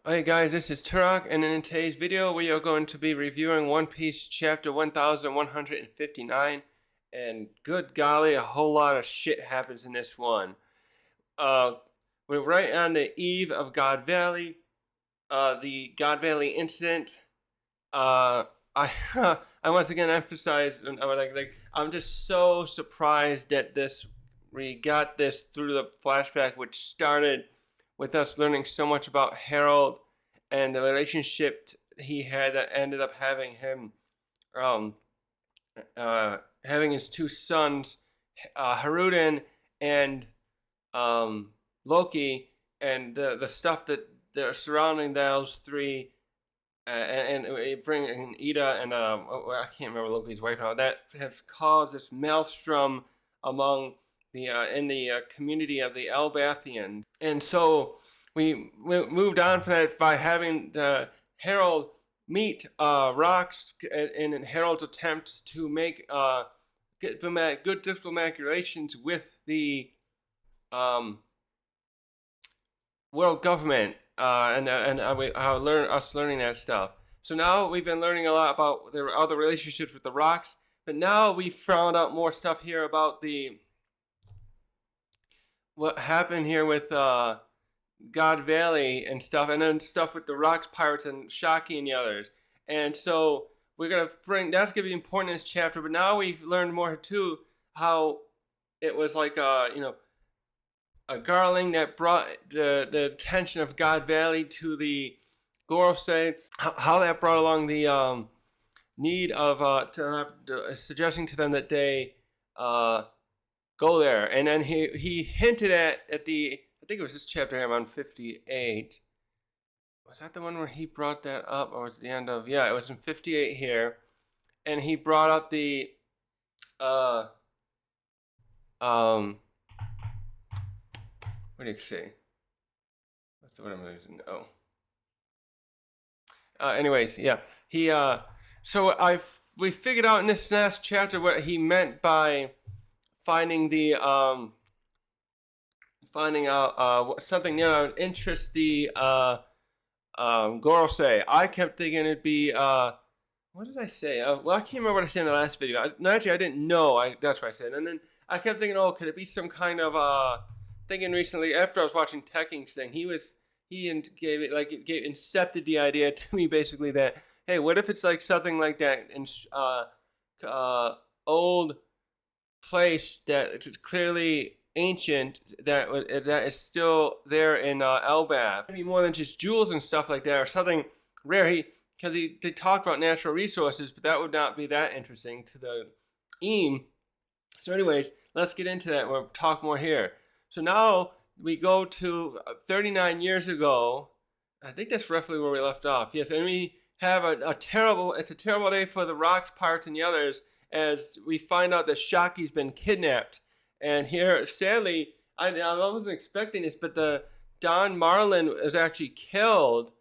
Hey guys, this is Turok, and in today's video we are going to be reviewing One Piece chapter 1159, and good golly, a whole lot of shit happens in this one. Uh, we're right on the eve of God Valley, the God Valley incident. I I once again emphasize, I'm just so surprised that we got this through the flashback, which started with us learning so much about Harald and the relationship he had that ended up having him, um, having his two sons, Haruden and um, Loki, and the stuff that are surrounding those three, and bringing Ida and I can't remember Loki's wife now, that have caused this maelstrom among the in the community of the Elbathians. And so we moved on from that by having Harold meet Rox in Harold's attempts to make good diplomatic relations with the um, world government, I learn us learning that stuff. So now we've been learning a lot about the other relationships with the rocks, but now we found out more stuff here about the what happened here with God Valley and stuff, and then stuff with the rocks pirates and Shakky and the others. And so we're gonna bring that's gonna be important in this chapter. But now we've learned more too how it was like a Garling that brought the attention of God Valley to the Gorosei, how that brought along the need of suggesting to them that they go there. And then he hinted at the, I think it was this chapter here, on 58. Was that the one where he brought that up, or was it the end of, yeah, it was in 58 here. And he brought up the what do you say? That's the word I'm losing. Oh. Anyways, yeah. So we figured out in this last chapter what he meant by finding finding out something interests the Gorosei. I kept thinking it'd be what did I say? Well, I can't remember what I said in the last video. Actually, I didn't know. That's what I said. And then I kept thinking, oh, could it be some kind of thinking recently after I was watching Tekking's thing, he gave it like it incepted the idea to me basically that, hey, what if it's like something like that in old place that is clearly ancient that is still there in Elbaf. Maybe more than just jewels and stuff like that, or something rare. Because they talked about natural resources, but that would not be that interesting to the Eam. So anyways, let's get into that. We'll talk more here. So now we go to 39 years ago. I think that's roughly where we left off. Yes, and we have it's a terrible day for the Rocks, Pirates, and the others, as we find out that Shakky's been kidnapped. And here, sadly, I wasn't expecting this, but the Don Marlin was actually killed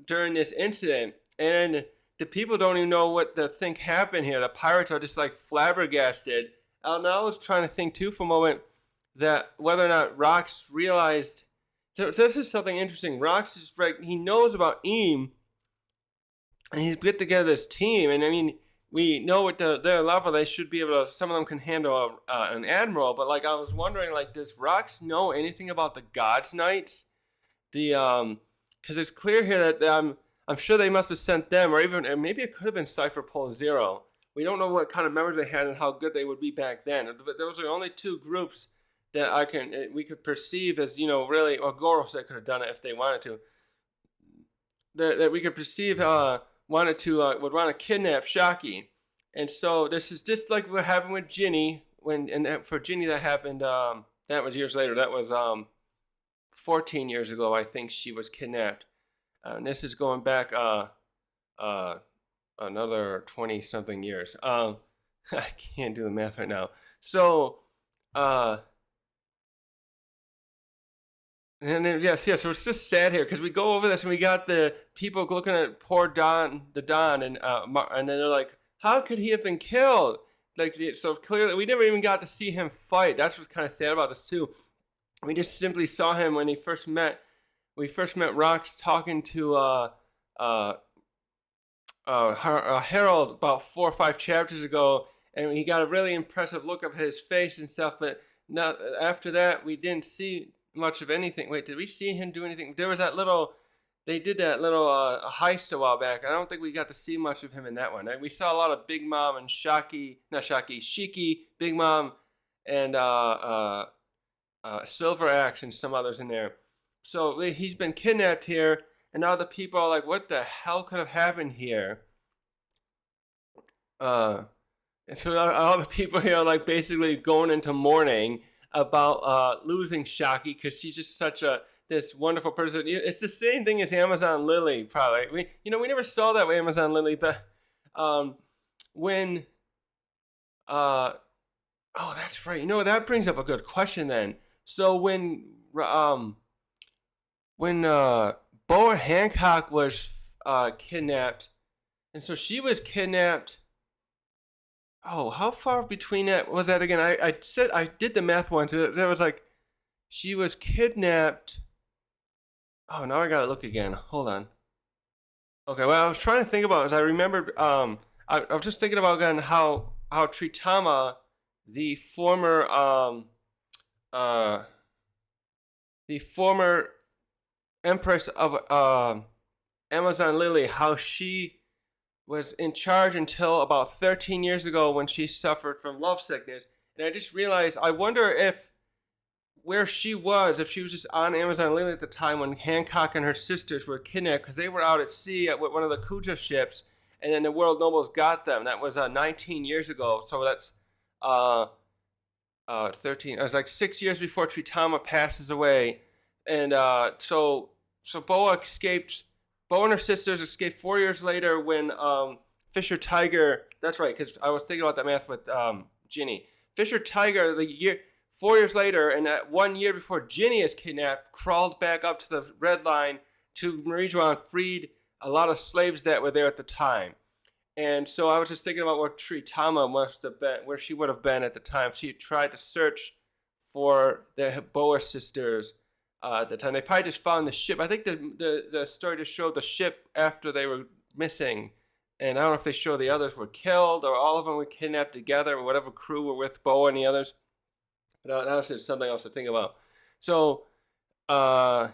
during this incident. And the people don't even know what to think happened here. The pirates are just like flabbergasted. And I was trying to think too for a moment that whether or not Rox realized. So this is something interesting. Rox is right. He knows about Eam, and he's put together this team. And I mean, we know at their level they should be able to. Some of them can handle an admiral, but like I was wondering, like, does Rox know anything about the Gods Knights? Because it's clear here that I'm sure they must have sent them, or maybe it could have been Cypher Pole Zero. We don't know what kind of members they had and how good they would be back then. But those are only two groups that we could perceive as, really, or Gorosei could have done it if they wanted to. That we could perceive would want to kidnap Shakky. And so this is just like what happened with Ginny. For Ginny that happened, that was years later. That was 14 years ago, I think she was kidnapped. And this is going back another 20 something years. I can't do the math right now. So and then, yes, so it's just sad here because we go over this and we got the people looking at poor Don, and then they're like, how could he have been killed? Like, so clearly we never even got to see him fight. That's what's kind of sad about this too. We just simply saw him when he first met we first met Rox talking to Harald about 4 or 5 chapters ago, and he got a really impressive look of his face and stuff. But not after that, we didn't see much of anything. Wait, did we see him do anything? There was that little. They did that little heist a while back. I don't think we got to see much of him in that one. We saw a lot of Big Mom and Shakky, not Shakky, Shiki, Big Mom, and Silver Axe and some others in there. So he's been kidnapped here, and now the people are like, what the hell could have happened here? And so all the people here are like basically going into mourning about losing Shakky because she's just such this wonderful person. It's the same thing as Amazon Lily, probably. We never saw that with Amazon Lily, but when oh, that's right. That brings up a good question then. So when Boa Hancock was kidnapped, and so she was kidnapped. Oh, how far between that was that again? I said I did the math once. That was like she was kidnapped. Oh, now I gotta look again. Hold on. Okay, well I was trying to think about it, as I remembered. I was just thinking about again how Tritama, the former Empress of Amazon Lily, how she was in charge until about 13 years ago when she suffered from love sickness. And I just realized, I wonder if where she was, if she was just on Amazon Lily at the time when Hancock and her sisters were kidnapped, because they were out at sea with one of the Kuja ships, and then the World Nobles got them. That was 19 years ago. So that's 13. It was like 6 years before Tritama passes away. And so Boa escaped. Boa and her sisters escaped 4 years later when Fisher Tiger. That's right, because I was thinking about that math with Ginny. Fisher Tiger, 4 years later, and that 1 year before Ginny is kidnapped, crawled back up to the Red Line to Marijuana and freed a lot of slaves that were there at the time. And so I was just thinking about what Tritama must have been, where she would have been at the time. She tried to search for the Boa sisters. At the time, they probably just found the ship. I think the story just showed the ship after they were missing, and I don't know if they show the others were killed or all of them were kidnapped together, or whatever crew were with Boa and the others. But that was just something else to think about. So, so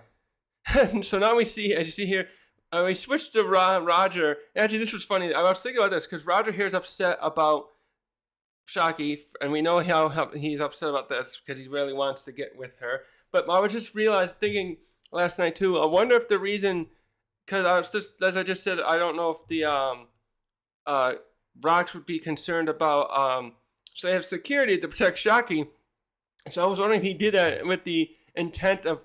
now we see, as you see here, we switched to Roger. Actually, this was funny. I was thinking about this because Roger here is upset about Shakky, and we know how he's upset about this because he really wants to get with her. But I was just thinking last night too, I wonder if the reason, because I was just, as I just said, I don't know if the Rox would be concerned about, so they have security to protect Shakky. So I was wondering if he did that with the intent of,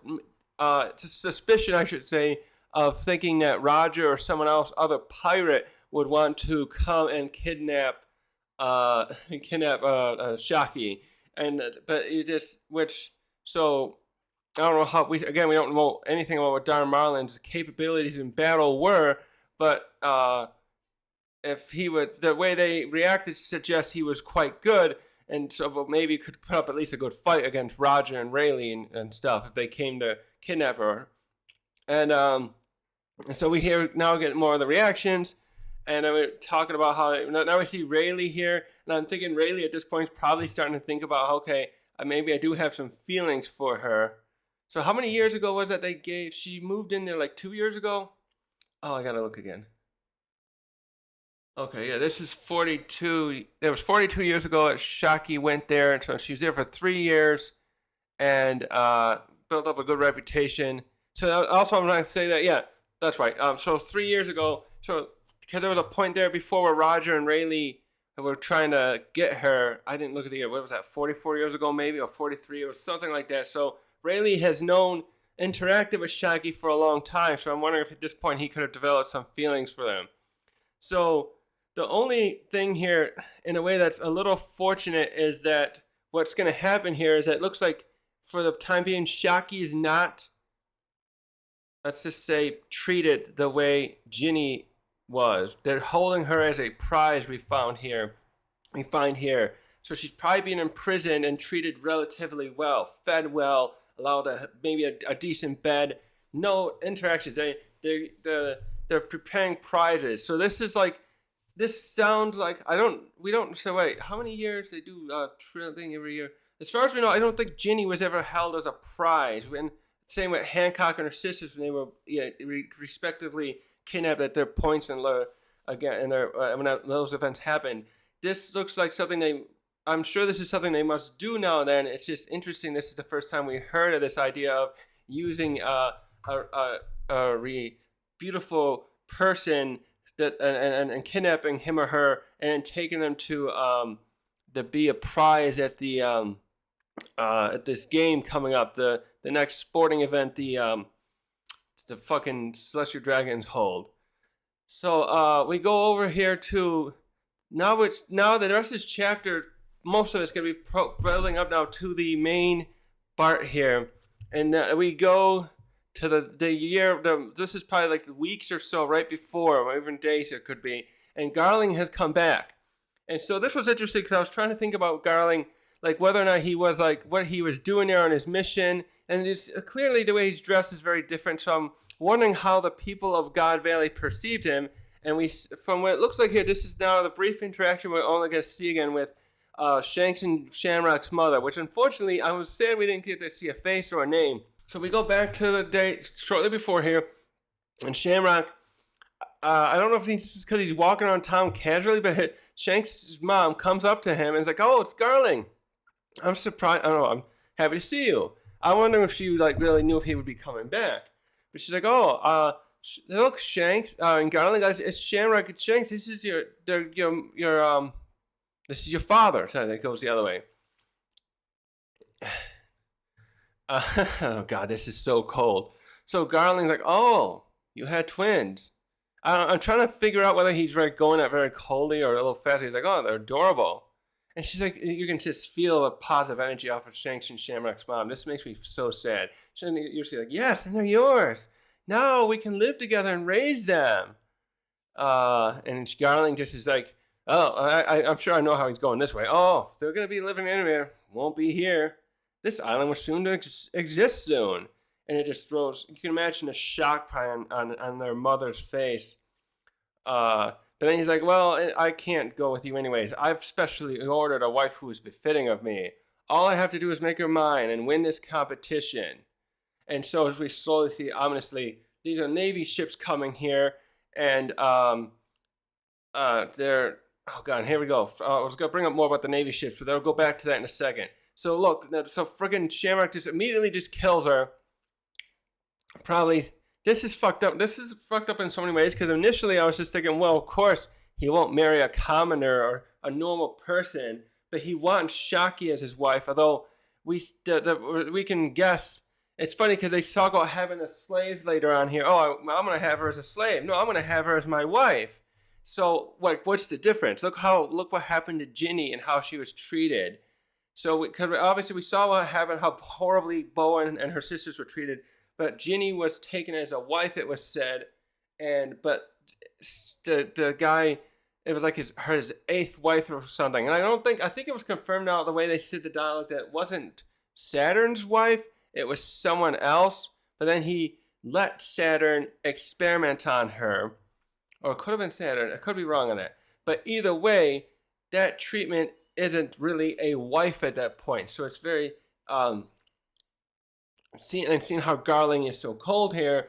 suspicion, I should say, of thinking that Roger or someone else, other pirate, would want to come and kidnap Shakky. But you just, so I don't know how we don't know anything about what Darren Marlin's capabilities in battle were, but if he would, the way they reacted suggests he was quite good, and so maybe could put up at least a good fight against Roger and Rayleigh and stuff if they came to kidnap her. And so we now get more of the reactions, and we're talking about how now we see Rayleigh here, and I'm thinking Rayleigh at this point is probably starting to think about, okay, maybe I do have some feelings for her. So how many years ago was that she moved in there like 2 years ago? Oh, I gotta look again. Okay, yeah, this is 42. It was 42 years ago that Shakky went there, and so she was there for 3 years and built up a good reputation. So also I'm going to say that, yeah, that's right. So 3 years ago, so because there was a point there before where Roger and Rayleigh were trying to get her. I didn't look at the year. What was that, 44 years ago maybe, or 43 or something like that. So Rayleigh has interacted with Shakky for a long time, so I'm wondering if at this point he could have developed some feelings for them. So the only thing here, in a way that's a little fortunate, is that what's going to happen here is that it looks like for the time being, Shakky is not, let's just say, treated the way Ginny was. They're holding her as a prize, we find here. So she's probably being imprisoned and treated relatively well, fed well, allowed maybe a decent bed, no interactions. They're preparing prizes. So this is like, this sounds like, we don't say, wait, how many years they do thing every year? As far as we know, I don't think Ginny was ever held as a prize. When same with Hancock and her sisters, when they were respectively kidnapped at their points and again, and when those events happened. This looks like something I'm sure this is something they must do now and then. It's just interesting. This is the first time we heard of this idea of using a beautiful person that and kidnapping him or her and taking them to be a prize at the at this game coming up, the next sporting event, the fucking Celestial Dragons hold. So we go over here to now the rest of this chapter, most of it's gonna be building up now to the main part here, and we go to the year. This is probably like weeks or so right before, or even days it could be, and Garling has come back, and so this was interesting because I was trying to think about Garling, like whether or not he was like what he was doing there on his mission, and it's clearly the way he's dressed is very different. So I'm wondering how the people of God Valley perceived him, and from what it looks like here, this is now the brief interaction we're only going to see again with Shanks and Shamrock's mother, which unfortunately I was sad we didn't get to see a face or a name. So we go back to the day shortly before here, and Shamrock, I don't know if it's just because he's walking around town casually, but Shanks' mom comes up to him and is like, "Oh, it's Garling. I'm surprised. I don't know. I'm happy to see you." I wonder if she like really knew if he would be coming back. But she's like, "Oh, look, Shanks and Garling, it's Shamrock and Shanks. This is your this is your father." So it goes the other way. Oh God, this is so cold. So Garling's like, "Oh, you had twins." I'm trying to figure out whether he's like going at very coldly or a little fast. He's like, "Oh, they're adorable." And she's like, you can just feel the positive energy off of Shanks and Shamrock's mom. This makes me so sad. You're like, "Yes, and they're yours. Now we can live together and raise them." And Garling just is like, "Oh, I'm sure I know how he's going this way. Oh, if they're going to be living anywhere, won't be here. This island will soon exist soon." And it just throws, you can imagine the shock probably on their mother's face. But then he's like, "Well, I can't go with you anyways. I've specially ordered a wife who is befitting of me. All I have to do is make her mine and win this competition." And so as we slowly see, ominously, these are Navy ships coming here, and they're, oh God, here we go. I was going to bring up more about the Navy ships, but I'll go back to that in a second. So look, so friggin' Shamrock just immediately just kills her. Probably, this is fucked up. This is fucked up in so many ways, because initially I was just thinking, well, of course, he won't marry a commoner or a normal person, but he wants Shakky as his wife, although we can guess. It's funny because they talk about having a slave later on here. "Oh, I'm going to have her as a slave." No, I'm going to have her as my wife. So, like, what's the difference? Look what happened to Ginny and how she was treated. So, because obviously we saw what happened, how horribly Bowen and her sisters were treated. But Ginny was taken as a wife, it was said, but the guy, it was like his eighth wife or something. And I think it was confirmed now the way they said the dialogue that it wasn't Saturn's wife, it was someone else. But then he let Saturn experiment on her, or it could have been Saturn. I could be wrong on that. But either way, that treatment isn't really a wife at that point. So it's very seeing how Garling is so cold here,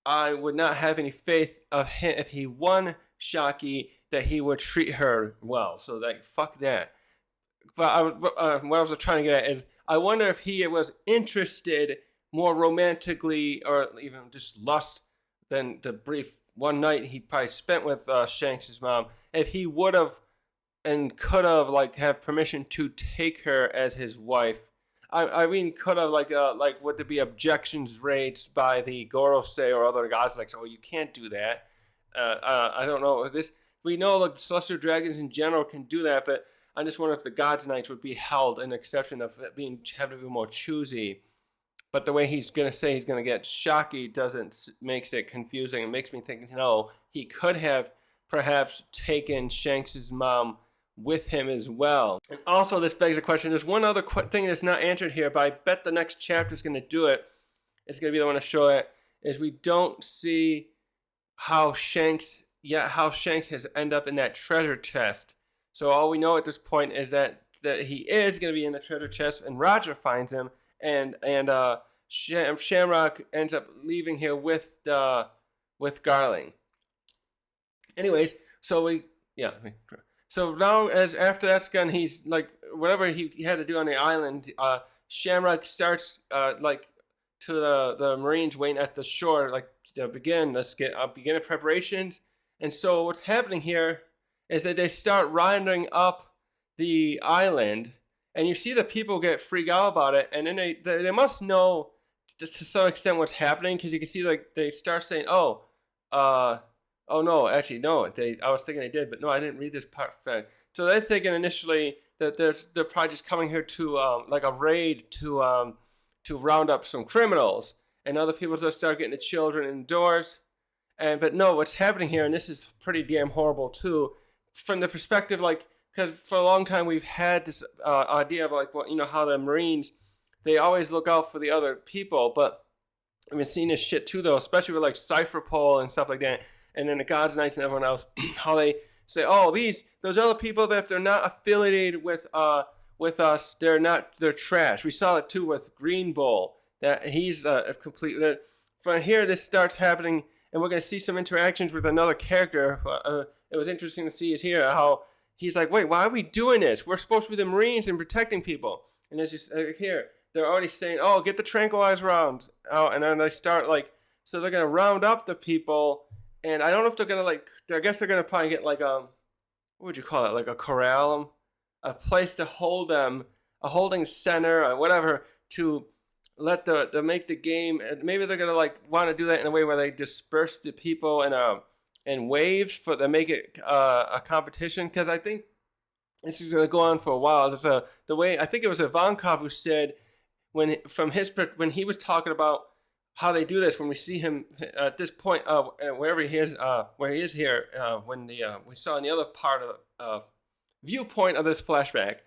I would not have any faith of him if he won Shakky that he would treat her well. So like, fuck that. But what I was trying to get at is, I wonder if he was interested more romantically or even just lust than the brief one night he probably spent with Shanks' mom. If he would have and could have like have permission to take her as his wife. I mean, could have like would there be objections raised by the Gorosei or other gods like, "Oh, you can't do that." I don't know. We know like celestial dragons in general can do that, but I just wonder if the gods' knights would be held an exception of having to be more choosy. But the way he's gonna say he's gonna get Shakky makes it confusing. It makes me think, he could have perhaps taken Shanks' mom with him as well. And also this begs the question, there's one other thing that's not answered here, but I bet the next chapter is going to do it. It's going to be the one to show it, is we don't see how Shanks has ended up in that treasure chest. So all we know at this point is that he is going to be in the treasure chest, and Roger finds him, and Shamrock ends up leaving here with Garling. Anyways, so so now as after that's done, he's like whatever he had to do on the island. Shamrock starts like to the Marines waiting at the shore, like to begin. Let's get begin the preparations. And so what's happening here is that they start rounding up the island, and you see the people get freaked out about it, and then they must know to some extent what's happening, because you can see like they start saying, oh no, actually no, I was thinking they did, but no, I didn't read this part. So they're thinking initially that they're probably just coming here to like a raid to round up some criminals, and other people just start getting the children indoors. But no, what's happening here, and this is pretty damn horrible too, from the perspective, like, because for a long time we've had this idea of like, well, you know, how the Marines, they always look out for the other people, but I've been seeing this shit too, though, especially with like Cypherpole and stuff like that, and then the God's Knights and everyone else, how they say, oh, those other people, that if they're not affiliated with us, they're trash. We saw it too with Green Bull, that he's a complete. From here, this starts happening, and we're going to see some interactions with another character. It was interesting to see is here how he's like, wait, why are we doing this? We're supposed to be the Marines and protecting people. And as you here, they're already saying, oh, get the tranquilizer rounds out. And then they start like, so they're going to round up the people. And I don't know if they're going to like, I guess they're going to probably get like what would you call it? Like a corral, a place to hold them, a holding center or whatever, to let to make the game. And maybe they're going to like want to do that in a way where they disperse the people in waves for to make it a competition. Because I think this is going to go on for a while. There's the way, I think it was Ivankov who said when he was talking about how they do this, when we see him at this point, wherever he is, where he is here, when we saw in the other part of the viewpoint of this flashback,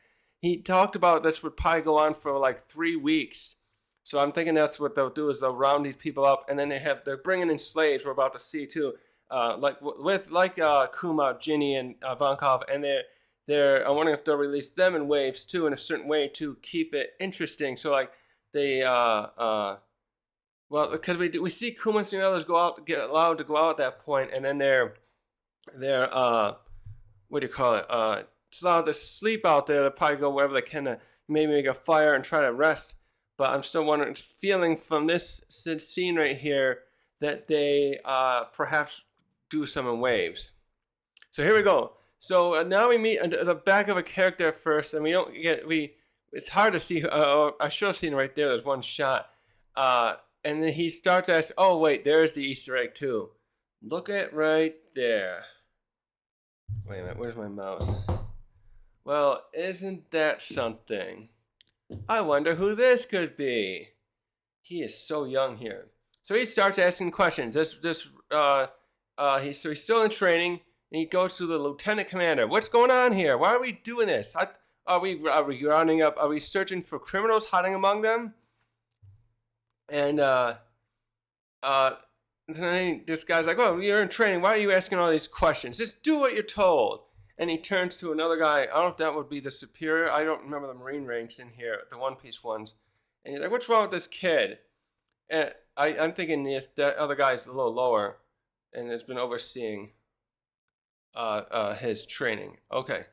he talked about this would probably go on for like 3 weeks. So I'm thinking that's what they'll do, is they'll round these people up, and then they're bringing in slaves. We're about to see too, like Kuma, Ginny, and Ivankov, and they're. I'm wondering if they'll release them in waves too, in a certain way to keep it interesting. So like they well, because we see Kuma and the others get allowed to go out at that point, and then they're what do you call it? It's allowed to sleep out there. They'll probably go wherever they can to maybe make a fire and try to rest. But I'm still wondering, feeling from this scene right here that they perhaps do some in waves. So here we go. So now we meet the back of a character first, and it's hard to see. I should have seen it right there. There's one shot. And then he starts to ask, oh, wait, there's the Easter egg, too. Look at right there. Wait a minute, where's my mouse? Well, isn't that something? I wonder who this could be. He is so young here. So he starts asking questions. He's still in training, and he goes to the lieutenant commander. What's going on here? Why are we doing this? Are we rounding up? Are we searching for criminals hiding among them? And then this guy's like, well, you're in training. Why are you asking all these questions? Just do what you're told. And he turns to another guy. I don't know if that would be the superior. I don't remember the Marine ranks in here, the One Piece ones. And he's like, what's wrong with this kid? And I'm thinking that other guy's a little lower and has been overseeing his training. Okay.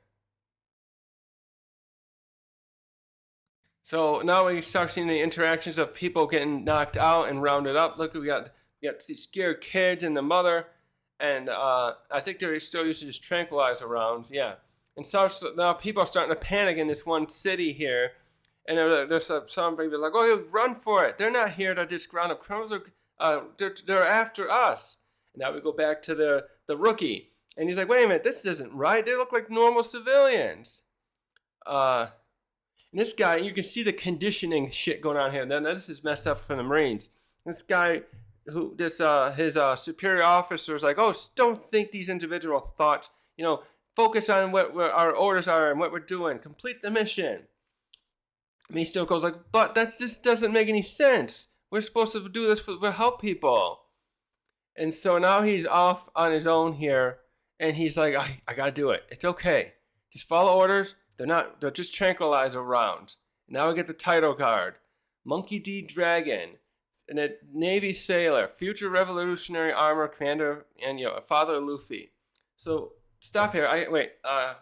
So now we start seeing the interactions of people getting knocked out and rounded up. Look, we got these scared kids and the mother, and I think they're still using these tranquilizer rounds. Yeah, and so now people are starting to panic in this one city here, and there's somebody like, "Oh, run for it! They're not here to just round up criminals. They're after us." And now we go back to the rookie, and he's like, "Wait a minute, this isn't right. They look like normal civilians." And this guy, you can see the conditioning shit going on here. Now this is messed up for the Marines. This guy, his superior officer is like, oh, don't think these individual thoughts. Focus on what our orders are and what we're doing. Complete the mission. And he still goes like, but that just doesn't make any sense. We're supposed to do this to help people. And so now he's off on his own here, and he's like, I gotta do it. It's okay. Just follow orders. They're just tranquilizer rounds. Now we get the title card. Monkey D. Dragon, and a Navy sailor, future Revolutionary Armor Commander, and Father Luffy. So stop here.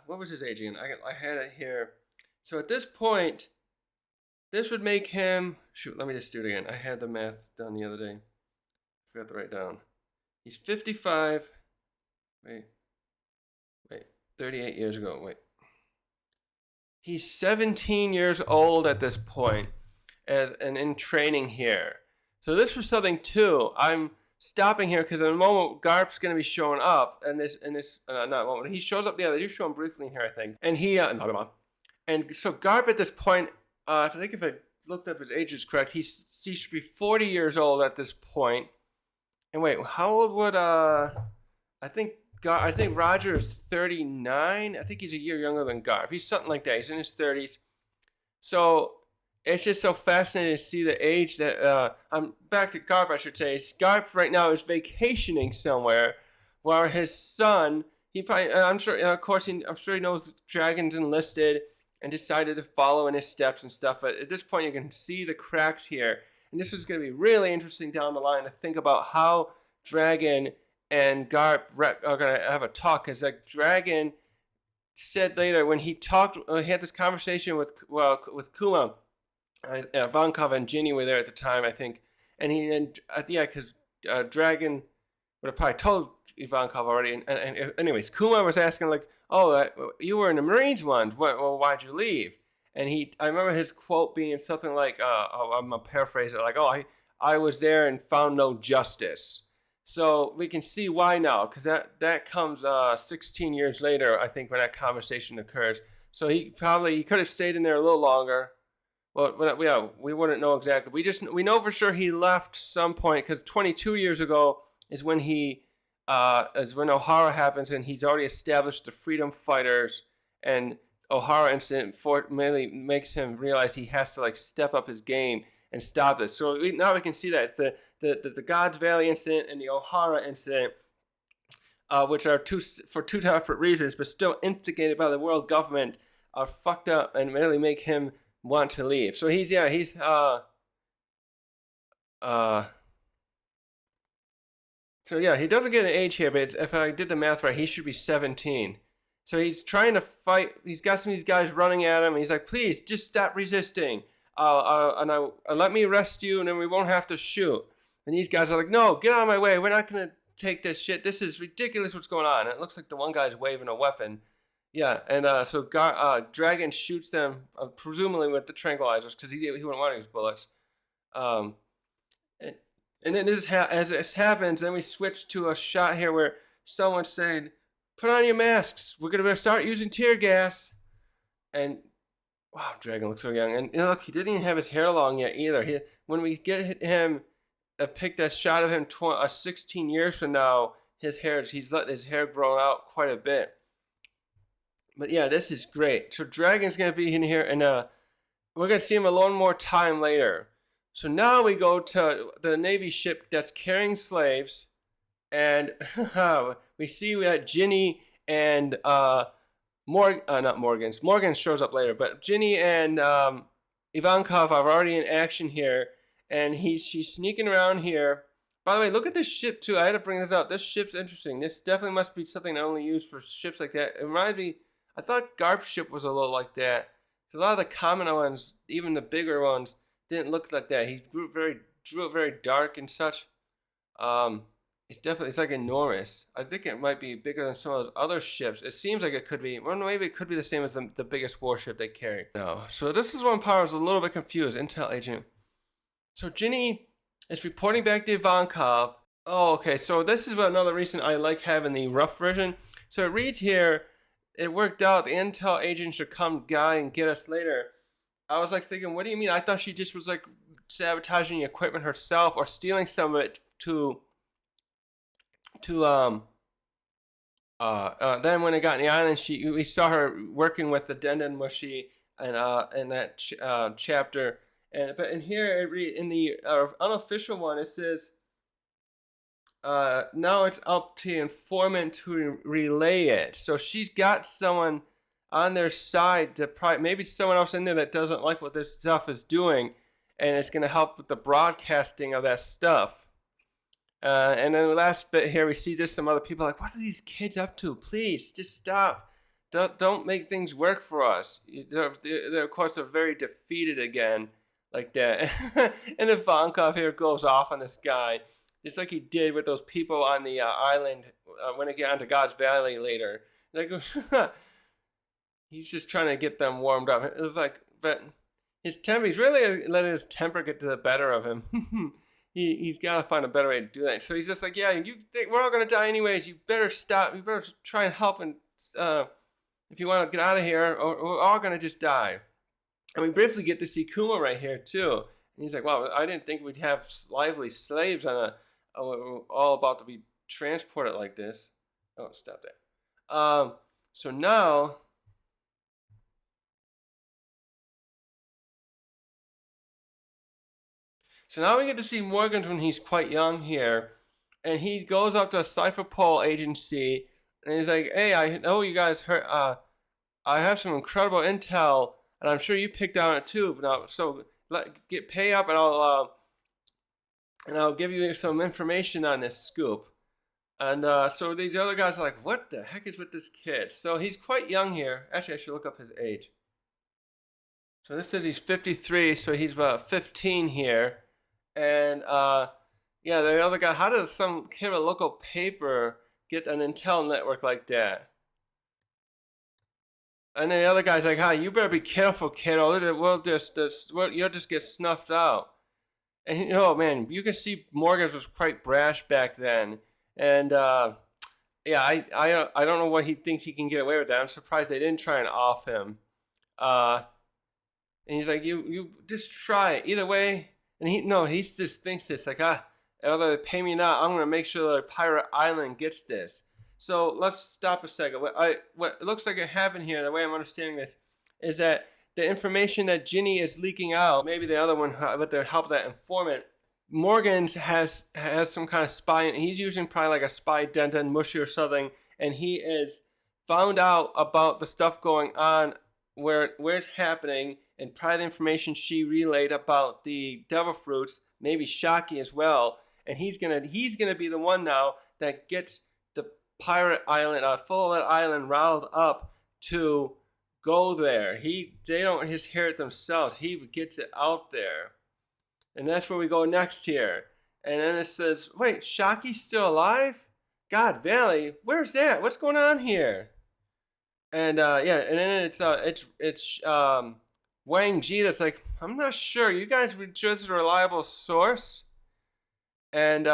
What was his age again? I had it here. So at this point, this would make him. Shoot, let me just do it again. I had the math done the other day. Forgot to write down. He's 55. Wait. 38 years ago. Wait. He's 17 years old at this point, and in training here. So this was something too. I'm stopping here because in a moment Garp's going to be showing up, and not a moment. He shows up. Yeah, they do show him briefly in here, I think. And and so Garp at this point, I think if I looked up his age is correct, he should be 40 years old at this point. And wait, how old would I think Roger is 39. I think he's a year younger than Garp. He's something like that. He's in his 30s. So it's just so fascinating to see the age that I'm back to Garp, I should say. Garp right now is vacationing somewhere, while his son, I'm sure he knows Dragon's enlisted and decided to follow in his steps and stuff. But at this point, you can see the cracks here. And this is going to be really interesting down the line to think about how Dragon and Garp are going to have a talk. Because like Dragon said later when he had this conversation with Kuma, Ivankov and Ginny were there at the time, I think. Because Dragon would have probably told Ivankov already. And anyways, Kuma was asking like, "Oh, you were in the Marines once. Why'd you leave?" And I remember his quote being something like, I'm gonna paraphrase it, like, "Oh, I was there and found no justice." So we can see why now, because that comes 16 years later, I think, when that conversation occurs. So he could have stayed in there a little longer. Well, we wouldn't know exactly. We know for sure he left some point, because 22 years ago is when when Ohara happens, and he's already established the freedom fighters, and Ohara incident mainly makes him realize he has to like step up his game and stop this. So now we can see that the Gods Valley incident and the Ohara incident, which are for two different reasons, but still instigated by the world government, are fucked up and really make him want to leave. So he doesn't get an age here, but if I did the math right, he should be 17. So he's trying to fight. He's got some of these guys running at him, and he's like, "Please, just stop resisting. Let me arrest you, and then we won't have to shoot." And these guys are like, "No, get out of my way. We're not gonna take this shit. This is ridiculous. What's going on?" And it looks like the one guy's waving a weapon. Yeah, and so Dragon shoots them, presumably with the tranquilizers, because he wouldn't want to use bullets. And then as this happens, then we switch to a shot here where someone said, "Put on your masks. We're going to start using tear gas." And, wow, Dragon looks so young. And look, he didn't even have his hair long yet either. When we get him, picked a shot of him 16 years from now, he's let his hair grow out quite a bit. But yeah, this is great. So Dragon's going to be in here, and we're going to see him a little more time later. So now we go to the Navy ship that's carrying slaves, and we see that Ginny and Morgan shows up later, but Ginny and Ivankov are already in action here, and she's sneaking around here. By the way, look at this ship too. I had to bring this up. This ship's interesting. This definitely must be something I only use for ships like that. It reminds me, I thought Garp's ship was a little like that. A lot of the common ones, even the bigger ones, didn't look like that. He drew it very dark and such. It's like enormous. I think it might be bigger than some of those other ships. It seems like it could be. Well, maybe it could be the same as the biggest warship they carry. No. So this is one part I was a little bit confused. Intel agent. So Ginny is reporting back to Ivankov. Oh, okay. So this is another reason I like having the rough version. So it reads here, "It worked out. The intel agent should come guy and get us later." I was like thinking, what do you mean? I thought she just was like sabotaging the equipment herself or stealing some of it then when it got in the island, we saw her working with the Denden Mushi and in that chapter. But in here, in the unofficial one, it says now it's up to the informant to relay it. So she's got someone on their side to maybe someone else in there that doesn't like what this stuff is doing, and it's going to help with the broadcasting of that stuff. And then the last bit here, we see just some other people like, what are these kids up to? Please, just stop. Don't make things work for us. They're of course, are very defeated again, like that. And Ivankov here goes off on this guy, just like he did with those people on the island when they get onto God's Valley later. Like, he's just trying to get them warmed up. It was like, but he's really letting his temper get to the better of him. He's got to find a better way to do that. So he's just like, yeah, we're all going to die anyways. You better stop. You better try and help. And if you want to get out of here, or we're all going to just die. And we briefly get to see Kuma right here, too. And he's like, wow, I didn't think we'd have lively slaves on all about to be transported like this. Oh, stop that. So now... So now we get to see Morgan's when he's quite young here. And he goes up to a Cipher Pol agency. And he's like, hey, I know you guys heard... I have some incredible intel. And I'm sure you picked on it too. So pay up and I'll give you some information on this scoop. And so these other guys are like, what the heck is with this kid? So he's quite young here. Actually, I should look up his age. So this says he's 53, so he's about 15 here. And yeah, the other guy, how does some kid at a local paper get an intel network like that? And then the other guy's like, "Hi, you better be careful, kiddo. You'll just get snuffed out." And you know, man, you can see Morgan was quite brash back then. And yeah, I don't know what he thinks he can get away with that. I'm surprised they didn't try and off him. And he's like, you just try it either way. And he just thinks this like, whether they pay me or not, I'm gonna make sure that Pirate Island gets this. So let's stop a second. What it looks like it happened here, the way I'm understanding this, is that the information that Ginny is leaking out, maybe the other one with the help of that informant, Morgan's has some kind of spy, and he's using probably like a spy Denton Mushy or something, and he is found out about the stuff going on where it's happening, and probably the information she relayed about the devil fruits, maybe Shakky as well, and he's gonna be the one now that gets the Pirate Island, Full Island riled up to go there. They don't just hear it themselves. He gets it out there. And that's where we go next here. And then it says, wait, Shakky's still alive? God Valley, where's that? What's going on here? And yeah, and then it's Wang Ji that's like, I'm not sure. You guys were just a reliable source. And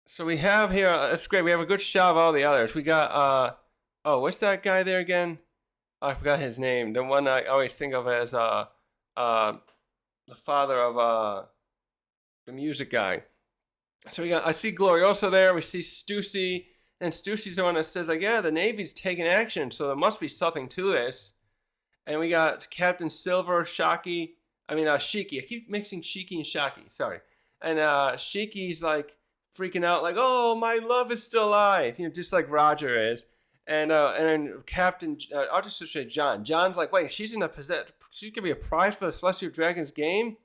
so we have here, it's great. We have a good shot of all the others. We got oh, what's that guy there again? Oh, I forgot his name. The one I always think of as the father of the music guy. So I see Glorioso there. We see Stussy, and Stussy's the one that says like, yeah, the Navy's taking action, so there must be something to this. And we got Captain Silver, Shakky. Shiki. I keep mixing Shiki and Shakky. Sorry. And Shiki's like freaking out, like, oh, my love is still alive, just like Roger is. And then Captain, I'll just say John. John's like, wait, she's gonna be a prize for the Celestial Dragon's game.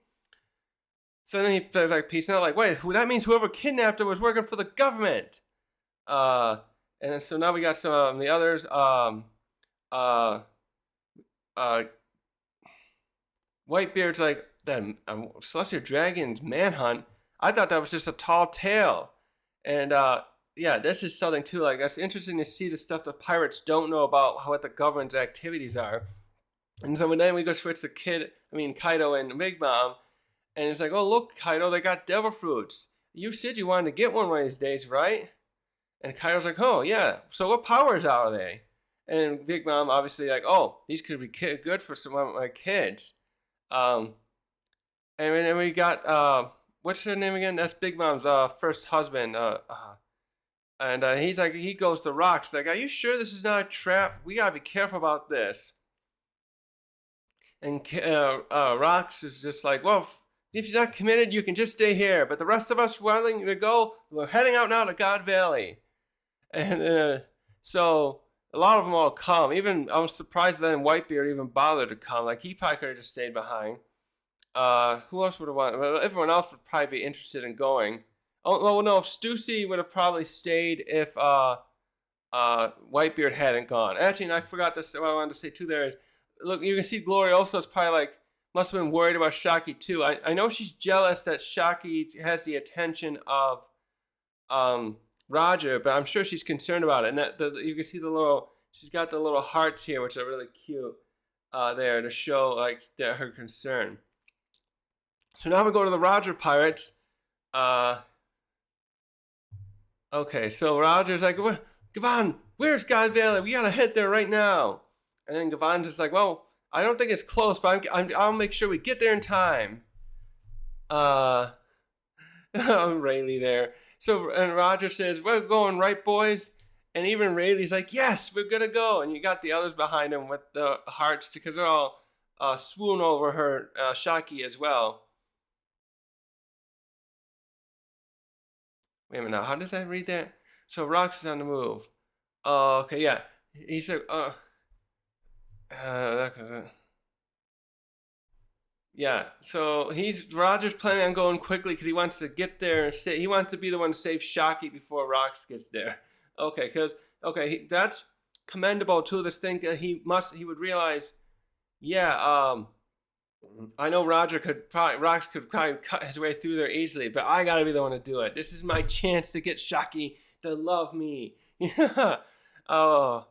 So then he's like peacing out, like, wait, that means whoever kidnapped her was working for the government. And so now we got some of the others. Whitebeard's like, that Celestial Dragon's manhunt. I thought that was just a tall tale. And yeah, this is something too. Like, it's interesting to see the stuff the pirates don't know about what the government's activities are. And so then we go switch to Kaido and Big Mom, and it's like, oh look, Kaido, they got devil fruits. You said you wanted to get one of these days, right? And Kaido's like, oh yeah. So what powers are they? And Big Mom obviously like, oh, these could be good for some of my kids. And then we got what's her name again? That's Big Mom's first husband. And he's like, he goes to Rox, like, are you sure this is not a trap? We gotta be careful about this. And Rox is just like, well, if you're not committed, you can just stay here. But the rest of us willing to go, we're heading out now to God Valley. And so a lot of them all come. Even I was surprised that Whitebeard even bothered to come. Like he probably could have just stayed behind. Who else would have wanted? Well, everyone else would probably be interested in going. Oh no, Stussy would have probably stayed if Whitebeard hadn't gone. Actually, and I forgot this. What I wanted to say too there is, look, you can see Gloriosa is probably like must have been worried about Shakky too. I know she's jealous that Shakky has the attention of Roger, but I'm sure she's concerned about it. And that you can see she's got the little hearts here, which are really cute there to show like her concern. So now we go to the Roger pirates. Okay, so Roger's like, Gavan, where's God Valley? We gotta head there right now. And then Gavan's just like, well, I don't think it's close, but I'll make sure we get there in time. Rayleigh there. So, and Roger says, we're going, right, boys? And even Rayleigh's like, yes, we're gonna go. And you got the others behind him with the hearts because they're all swoon over her Shakky as well. Wait a minute, now, how does that read that? So Rox is on the move. Okay, yeah. He said, yeah, so Roger's planning on going quickly because he wants to get there. He wants to be the one to save Shakky before Rox gets there. Okay, that's commendable too. This thing that he would realize. Yeah, I know Rox could probably cut his way through there easily, but I gotta be the one to do it. This is my chance to get Shakky to love me. Yeah. Oh,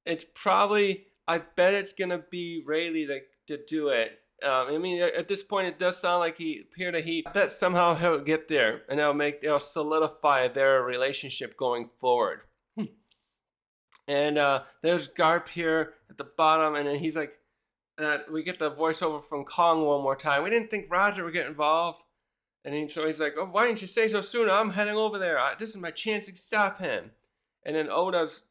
it's probably. I bet it's gonna be Rayleigh to do it. I mean, at this point, it does sound like he appeared to heat. I bet somehow he'll get there, and it'll solidify their relationship going forward. And there's Garp here at the bottom, and then he's like, we get the voiceover from Kong one more time. We didn't think Roger would get involved, and so he's like, oh, why didn't you say so soon? I'm heading over there. This is my chance to stop him. And then Oda's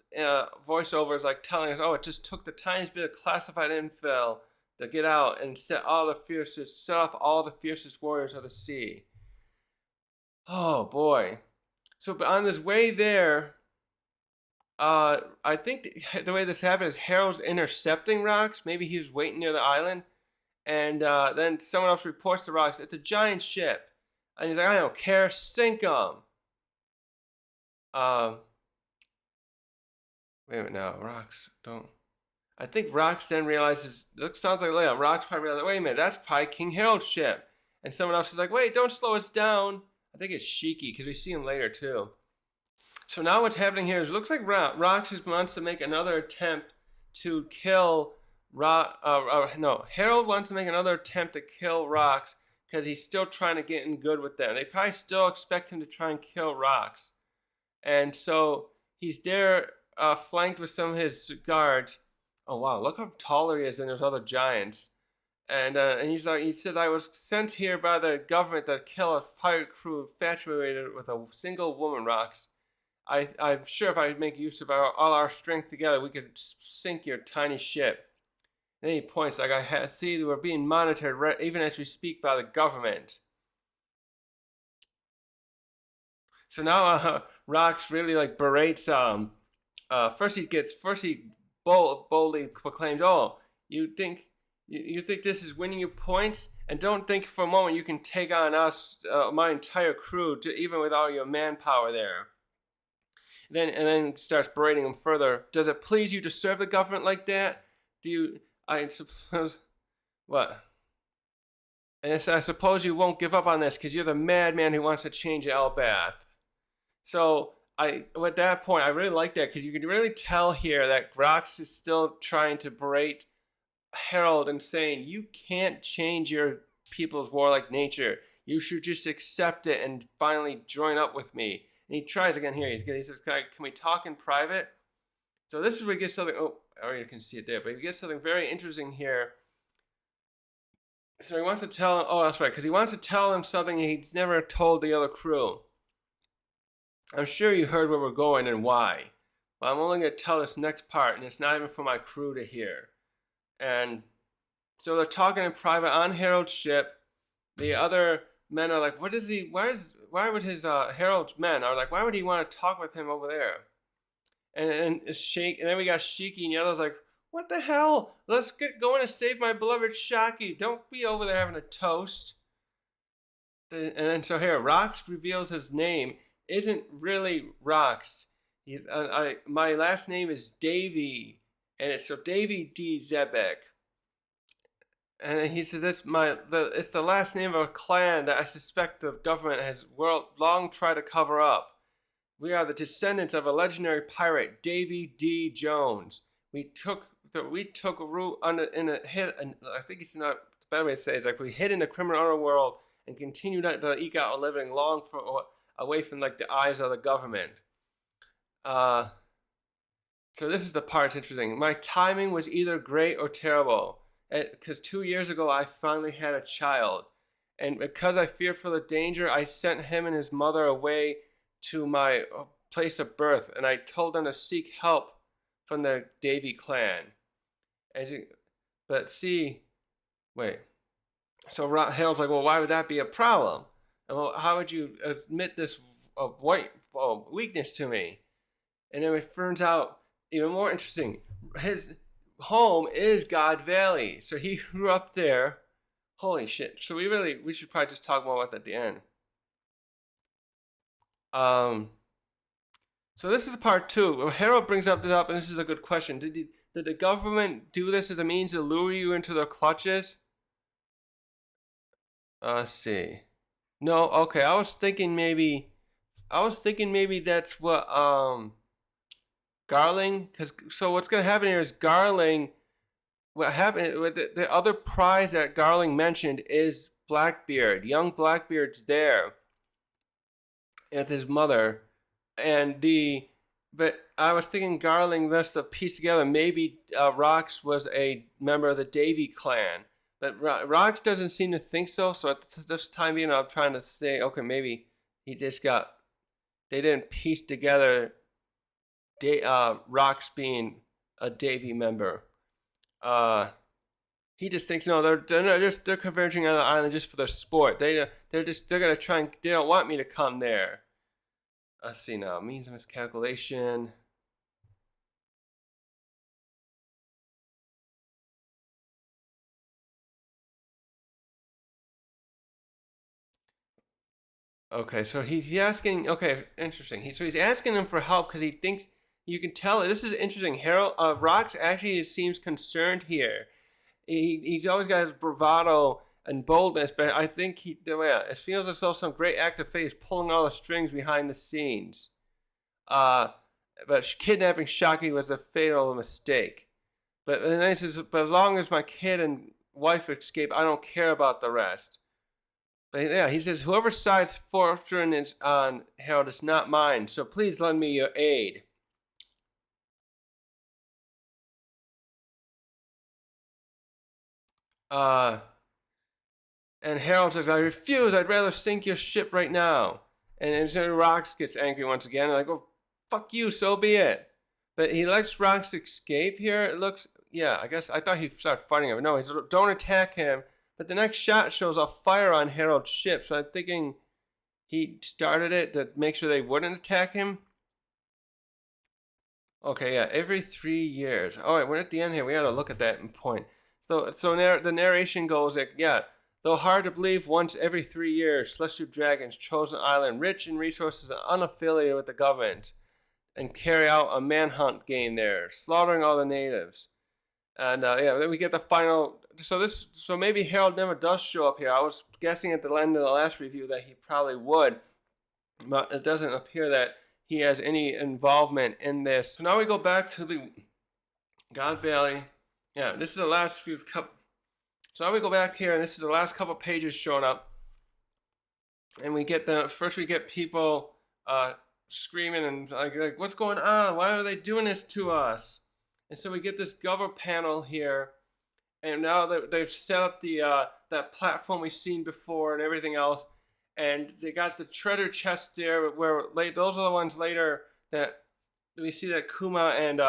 voiceover is like telling us, oh, it just took the tiniest bit of classified intel to get out and set off all the fiercest warriors of the sea. Oh boy! So, but on this way there, I think the way this happened is Harald's intercepting Rox. Maybe he was waiting near the island, and then someone else reports to Rox, it's a giant ship, and he's like, I don't care, sink them. Wait a minute now, Rox, don't. I think Rox then realizes, sounds like Leia. Rox probably realizes, wait a minute, that's probably King Harald's ship. And someone else is like, wait, don't slow us down. I think it's Shakky, because we see him later too. So now what's happening here is, it looks like Rox wants to make another attempt to kill Harald wants to make another attempt to kill Rox, because he's still trying to get in good with them. They probably still expect him to try and kill Rox. And so he's there, flanked with some of his guards. Oh wow, look how taller he is than those other giants. And he's like, he says, I was sent here by the government to kill a pirate crew infatuated with a single woman, Rox. I'm sure if I make use of all our strength together, we could sink your tiny ship. And then he points like, see, we're being monitored even as we speak by the government. So now Rox really like berates first he boldly proclaims, oh, you think this is winning you points? And don't think for a moment you can take on us, my entire crew, even with all your manpower there. And then starts berating him further. Does it please you to serve the government like that? I suppose, what? And I suppose you won't give up on this because you're the madman who wants to change Elbath. So at that point, I really like that because you can really tell here that Rox is still trying to berate Harald and saying, you can't change your people's warlike nature. You should just accept it and finally join up with me. And he tries again here. He says, can we talk in private? So this is where he gets something, you can see it there, but he gets something very interesting here. So he wants to tell him, that's right, because he wants to tell him something he's never told the other crew. I'm sure you heard where we're going and why, but I'm only going to tell this next part, and it's not even for my crew to hear. And so they're talking in private on Harald's ship. the other men are like, what is he? Why would his Harold's men are like, why would he want to talk with him over there? And then we got Shakky and the others like, what the hell? Let's get going to save my beloved Shakky. Don't be over there having a toast. And then so here, Rox reveals his name isn't really Rox. My last name is Davy, and it's so Davy D. Zebek. And he says it's the last name of a clan that I suspect the government has long tried to cover up. We are the descendants of a legendary pirate, Davy D. Jones. We took root in a hit, and I think it's not the better way to say it, is like we hid in the criminal underworld and continued to eke out a living away from like the eyes of the government. So this is the part that's interesting. My timing was either great or terrible. Because 2 years ago I finally had a child, and because I feared for the danger, I sent him and his mother away to my place of birth, and I told them to seek help from the Davy clan. But see, wait. So Harold's like, well, why would that be a problem? And well, how would you admit this weakness to me? And then it turns out even more interesting. His home is God Valley, so he grew up there. Holy shit! So we should probably just talk more about that at the end. So this is part 2. Harold brings up and this is a good question. Did the government do this as a means to lure you into their clutches? Let's see. No, okay. I was thinking maybe that's what Garling. So what's gonna happen here is Garling. What happened? The other prize that Garling mentioned is Blackbeard. Young Blackbeard's there with his mother, but I was thinking Garling must have pieced together maybe Rox was a member of the Davy clan, but Rox doesn't seem to think so. So at this time being, I'm trying to say, okay, maybe they didn't piece together Rox being a Davy member. He just thinks no, they're converging on the island just for their sport. They're gonna try and they don't want me to come there. Let's see now. Means of miscalculation. Okay, so he's asking. Okay, interesting. He's asking them for help because he thinks you can tell. This is interesting. Harold Rox actually seems concerned here. He's always got his bravado and boldness, but I think it feels as though some great act of faith is pulling all the strings behind the scenes. But kidnapping Shakky was a fatal mistake. But then he says, but as long as my kid and wife escape, I don't care about the rest. But yeah, he says, whoever side's fortune is on Harold is not mine, so please lend me your aid. And Harold says, I refuse, I'd rather sink your ship right now. And then Rox gets angry once again, like, oh, fuck you, so be it. But he lets Rox escape here. It looks, yeah, I guess I thought he'd start fighting him. No, he said, don't attack him. But the next shot shows a fire on Harold's ship, so I'm thinking he started it to make sure they wouldn't attack him. Okay, yeah, every 3 years. All right, we're at the end here. We got to look at that point. So the narration goes like, yeah, though hard to believe, once every 3 years, Celestial Dragons chose an island rich in resources and unaffiliated with the government, and carry out a manhunt game there, slaughtering all the natives. And yeah, then we get the final. So maybe Harold never does show up here. I was guessing at the end of the last review that he probably would, but it doesn't appear that he has any involvement in this. So now we go back to the God Valley. Yeah, this is the last few couple. So now we go back here, and this is the last couple pages showing up, and we get we get people screaming and like, what's going on? Why are they doing this to us? And so we get this governor panel here, and now they've set up the that platform we've seen before and everything else, and they got the treasure chest there where those are the ones later that we see that Kuma and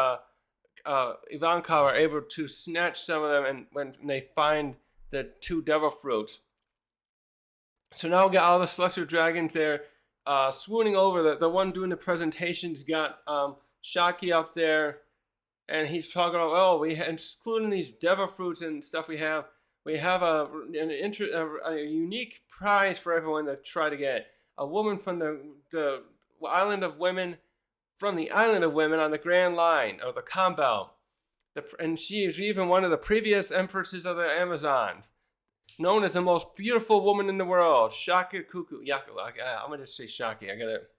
Ivankov are able to snatch some of them, and when they find the 2 devil fruits. So now we got all the celestial dragons there, swooning over. The one doing the presentation's got Shakky up there, and he's talking about, oh, including these Deva fruits and stuff we have a unique prize for everyone to try to get. A woman from the island of women, from the island of women on the Grand Line, or the Kambel. And she is even one of the previous empresses of the Amazons, known as the most beautiful woman in the world, Shaka Kuku Yaku. I'm gonna just say Shaki. I got it.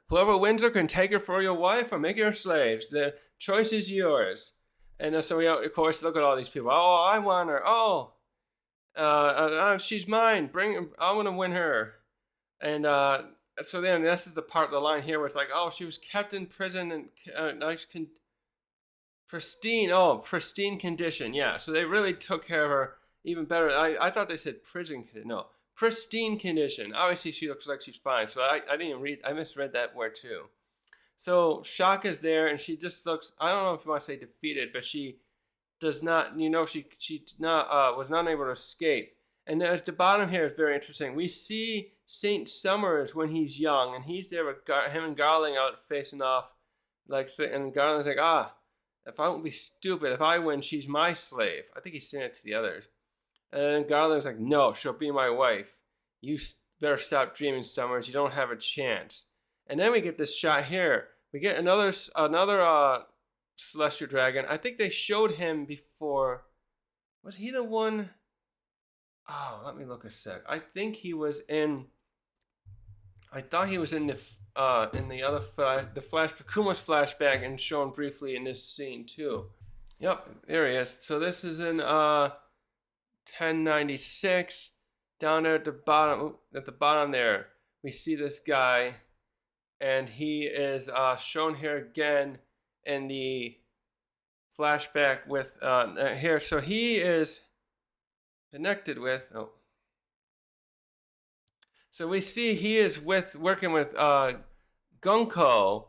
Whoever wins her can take her for your wife or make her slaves. The choice is yours. And so we, of course, look at all these people. Oh, I want her. Oh, she's mine. Bring her. I'm gonna win her. And so then this is the part of the line here where it's like, oh, she was kept in prison and pristine condition. Yeah, so they really took care of her even better. I thought they said prison condition. No, pristine condition. Obviously, she looks like she's fine. So I didn't even read. I misread that word too. So Shaka's there, and she just looks. I don't know if you want to say defeated, but she does not. She not was not able to escape. And at the bottom here is very interesting. We see Saint Summers when he's young, and he's there with him and Garling out facing off, and Garling's like, if I won't be stupid, if I win, she's my slave. I think he's saying it to the others. And then Garland's like, no, she'll be my wife. You better stop dreaming, Summers. You don't have a chance. And then we get this shot here. We get another celestial dragon. I think they showed him before. Was he the one? Oh, let me look a sec. I think he was in. I thought he was in the other Pakuma's flashback and shown briefly in this scene too. Yep, there he is. So this is in 1096. Down there at the bottom there, we see this guy, and he is shown here again in the flashback with here. So he is connected with. Oh. So we see he is working with Gunko.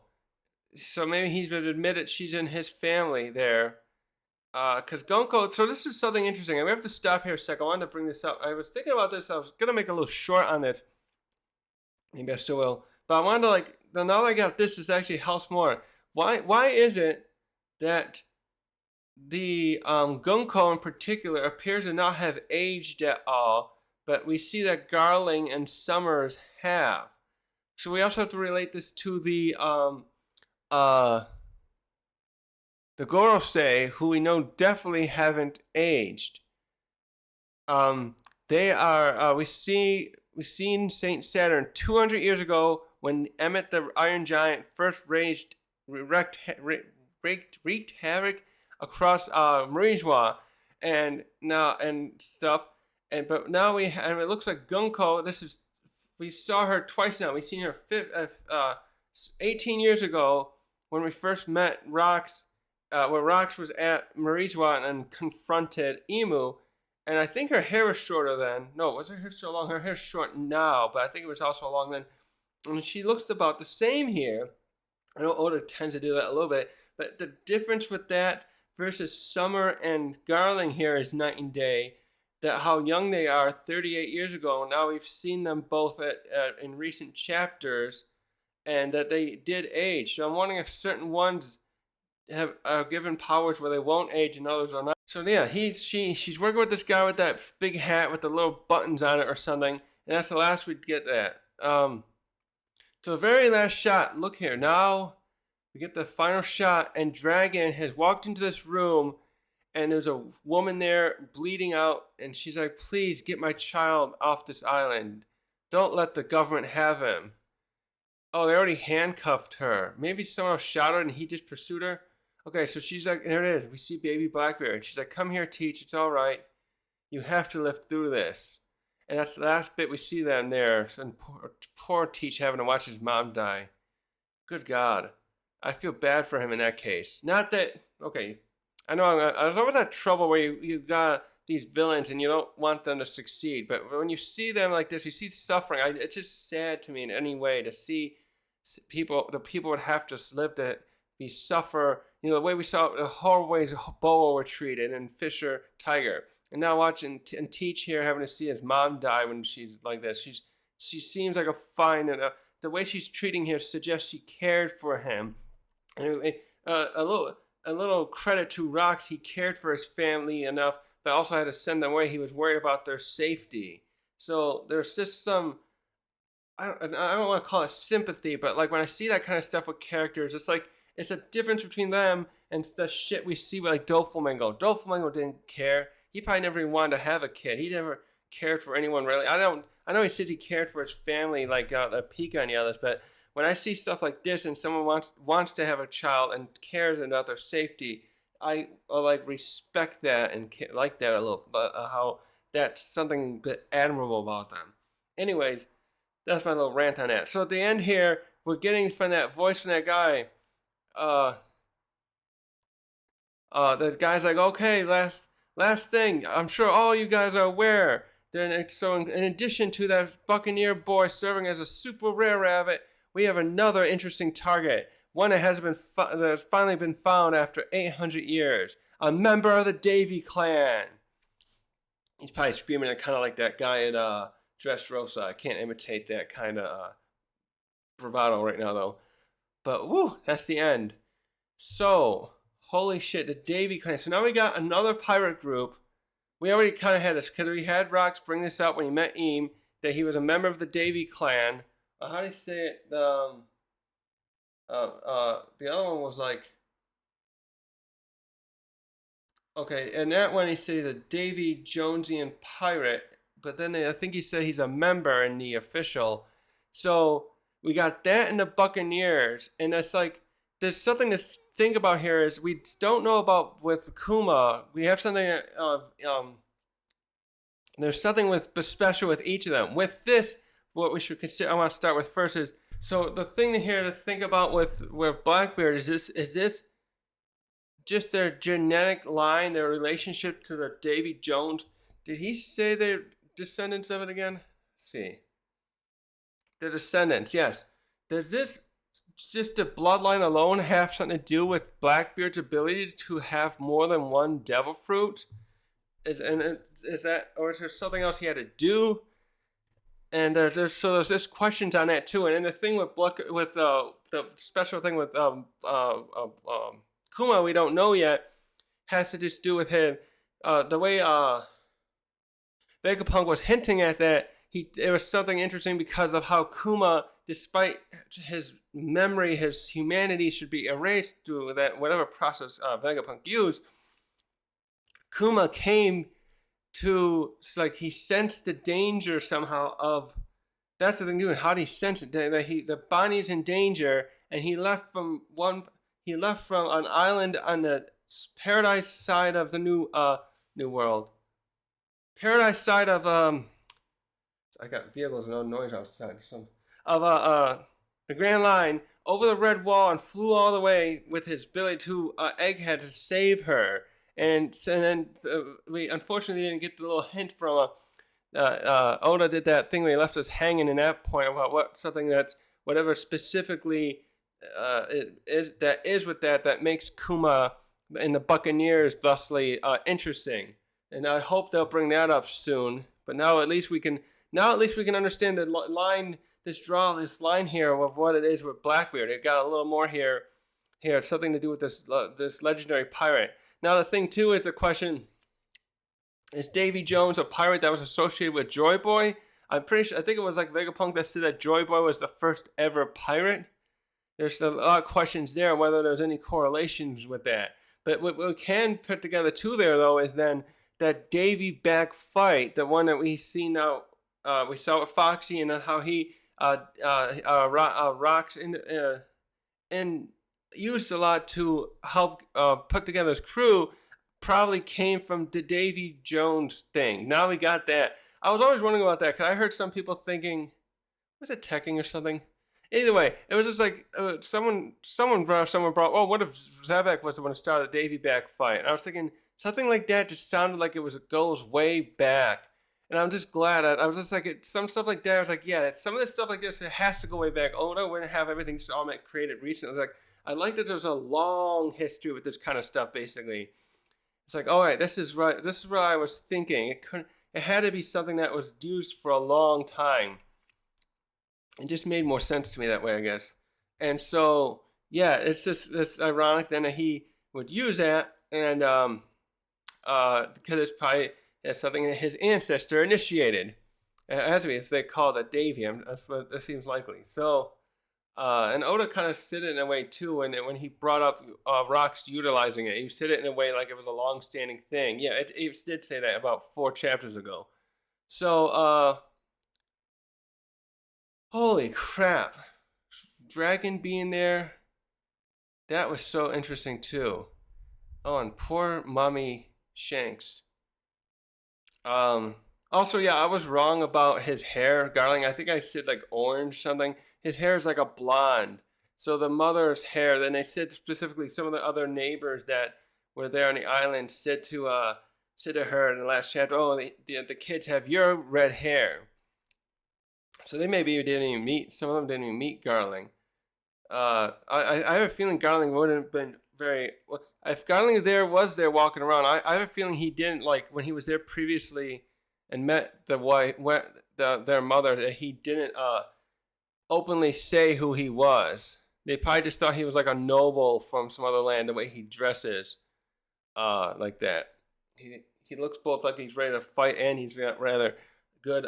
So maybe he's been admitted she's in his family there. Because Gunko, so this is something interesting. We have to stop here a second. I wanted to bring this up. I was thinking about this. I was going to make a little short on this. Maybe I still will. But I wanted to now that I got this actually helps more. Why is it that the Gunko in particular appears to not have aged at all, but we see that Garling and Summers have? So we also have to relate this to the Gorosei, who we know definitely haven't aged. They are we've seen Saint Saturn 200 years ago when Emmet the Iron Giant first wreaked havoc across Marijois and stuff. But now it looks like Gunko. We saw her twice now. We've seen her 18 years ago when we first met Rox, where Rox was at Marijois and confronted Emu. And I think her hair was shorter then. No, was her hair so long? Her hair's short now, but I think it was also long then. And she looks about the same here. I know Oda tends to do that a little bit, but the difference with that versus Summer and Garling here is night and day. That how young they are 38 years ago. Now we've seen them both in recent chapters, and that they did age. So I'm wondering if certain ones are given powers where they won't age and others are not. So yeah, she's working with this guy with that big hat with the little buttons on it or something, and that's the last we'd get that. So the very last shot, look here, now we get the final shot, and Dragon has walked into this room, and there's a woman there bleeding out, and she's like, please get my child off this island. Don't let the government have him. Oh, they already handcuffed her. Maybe someone else shot her and he just pursued her. Okay, so she's like, there it is. We see baby Blackberry. She's like, come here, Teach. It's all right. You have to live through this. And that's the last bit we see them there. And poor Teach having to watch his mom die. Good God. I feel bad for him in that case. Not that, okay, I know I was always that trouble where you got these villains and you don't want them to succeed. But when you see them like this, you see suffering. It's just sad to me in any way to see people would have to live to suffer. You know, the way we saw the horrible ways Boa were treated and Fisher Tiger. And now watching and Teach here having to see his mom die when she's like this. She seems like a fine, and the way she's treating here suggests she cared for him. And a little credit to Rox, he cared for his family enough, but also had to send them away. He was worried about their safety. So there's just some, I don't want to call it sympathy, but like when I see that kind of stuff with characters, it's like it's a difference between them and the shit we see with like Doflamingo. Doflamingo didn't care. He probably never even wanted to have a kid. He never cared for anyone really. I know he says he cared for his family, like Pika and the others, but when I see stuff like this and someone wants to have a child and cares about their safety, I like respect that and like that a little. But how that's something that admirable about them. Anyways, that's my little rant on that. So at the end here, we're getting from that voice from that guy. The guy's like, okay, last thing. I'm sure all you guys are aware. Then so in addition to that Buccaneer boy serving as a super rare rabbit, we have another interesting target. One that has finally been found after 800 years. A member of the Davy clan. He's probably screaming at kind of like that guy in Dressrosa. I can't imitate that kind of bravado right now though. But woo, that's the end. So, holy shit, the Davy clan. So now we got another pirate group. We already kind of had this because we had Rox bring this up when he met Eam that he was a member of the Davy clan. How do you say it? The other one was like, okay, and that one he said a Davy Jonesian pirate, but then I think he said he's a member in the official. So we got that in the Buccaneers, and it's like there's something to think about here is we don't know about with Kuma. We have something there's something with special with each of them. With this, what we should consider, I want to start with first is, so the thing here to think about with Blackbeard is this just their genetic line, their relationship to the Davy Jones. Did he say they're descendants of it again? Let's see. The descendants, yes. Does this just the bloodline alone have something to do with Blackbeard's ability to have more than one devil fruit? Is that, or is there something else he had to do? And there's just questions on that too. And then the thing with the special thing with Kuma we don't know yet has to just do with him. The way Vegapunk was hinting at that, it was something interesting because of how Kuma, despite his memory, his humanity should be erased through that whatever process Vegapunk used. Kuma came to, it's like he sensed the danger somehow of, that's the thing doing, how did he sense it? That the Bonnie's in danger, and he left from an island on the paradise side of the new world. Paradise side of I got vehicles and no noise outside. The Grand Line over the Red Wall and flew all the way with his ability to Egghead to save her. And then we unfortunately didn't get the little hint from Oda did that thing where he left us hanging in that point about what something that's whatever specifically that is with that makes Kuma in the Buccaneers thusly interesting. And I hope they'll bring that up soon. But now at least we can understand the line, this line here of what it is with Blackbeard. It got a little more here. It's something to do with this legendary pirate. Now the thing too is the question: is Davy Jones a pirate that was associated with Joy Boy? I'm pretty sure. I think it was like Vegapunk that said that Joy Boy was the first ever pirate. There's a lot of questions there whether there's any correlations with that. But what we can put together too there though is then that Davy back fight, the one that we see now. We saw with Foxy and then how he rocks and used a lot to help put together his crew, probably came from the Davy Jones thing. Now we got that. I was always wondering about that because I heard some people thinking, was it teching or something? Either way, it was just like someone brought, oh, what if Zebek was the one who started the Davy back fight? And I was thinking something like that just sounded like it goes way back. And I'm just glad. I was just like, some stuff like that, I was like, yeah, some of this stuff like this, it has to go way back. Oda wouldn't have everything created recently. Like, I like that there's a long history with this kind of stuff, basically. It's like, all right, this is right. This is what I was thinking. It couldn't. It had to be something that was used for a long time. It just made more sense to me that way, I guess. And so, yeah, it's ironic then that he would use that, and because it's probably something that his ancestor initiated. It has to be. It's they call it Davium. That's what that seems likely. So, and Oda kind of said it in a way too when he brought up rocks utilizing it. He said it in a way like it was a long-standing thing. Yeah, it did say that about 4 chapters ago. So, holy crap, Dragon being there, that was so interesting too. Oh, and poor Mommy Shanks. Um, Also, yeah, I was wrong about his hair, Garling. I think I said like orange something. His hair is like a blonde. So the mother's hair. Then they said specifically some of the other neighbors that were there on the island said to her in the last chapter, "Oh, the kids have your red hair." So they maybe didn't even meet. Some of them didn't even meet Garling. I have a feeling Garling wouldn't have been very. Well, if Garling was there walking around, I have a feeling he didn't like when he was there previously and met the wife, their mother, that he didn't openly say who he was. They probably just thought he was like a noble from some other land, the way he dresses, like that. He looks both like he's ready to fight and he's got rather good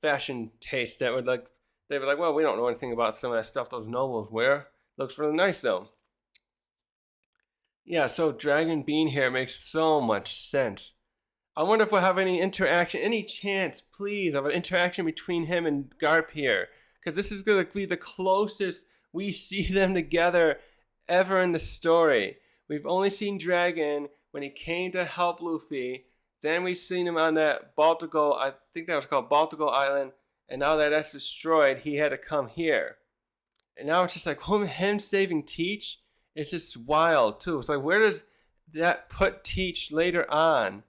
fashion taste that would like they were like, well, we don't know anything about some of that stuff those nobles wear. Looks really nice though. Yeah, so Dragon Bean hair makes so much sense. I wonder if we'll have any interaction, any chance, please, of an interaction between him and Garp here. Because this is going to be the closest we see them together ever in the story. We've only seen Dragon when he came to help Luffy. Then we've seen him on that Baltigo, I think that was called Baltigo Island. And now that that's destroyed, he had to come here. And now it's just like him saving Teach. It's just wild too. It's like, where does that put Teach later on?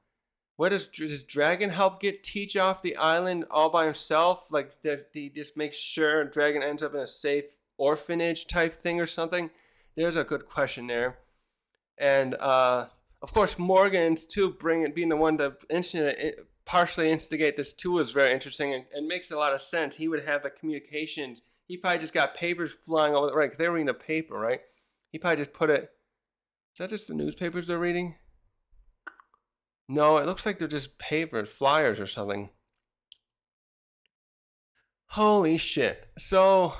What does Dragon help get Teach off the island all by himself? Like, does he just makes sure Dragon ends up in a safe orphanage type thing or something? There's a good question there. And of course, Morgan's too being the one to partially instigate this too is very interesting and makes a lot of sense. He would have the communications. He probably just got papers flying over the right. Cause they're reading a paper, right? He probably just put it. Is that just the newspapers they're reading? No, it looks like they're just papers, flyers or something. Holy shit. So,